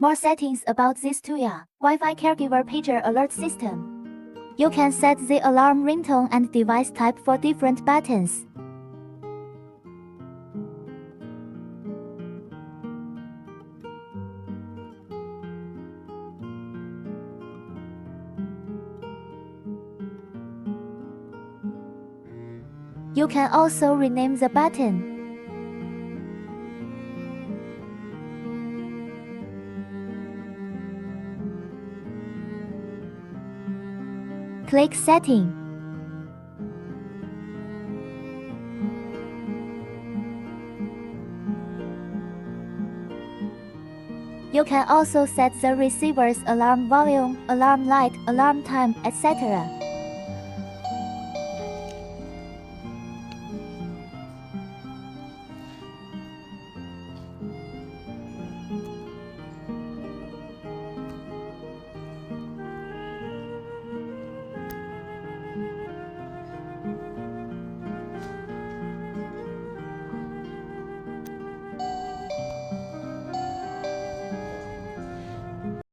More settings about this TUYA Wi-Fi caregiver pager alert system. You can set the alarm ringtone and device type for different buttons. You can also rename the button. Click Setting. You can also set the receiver's alarm volume, alarm light, alarm time, etc.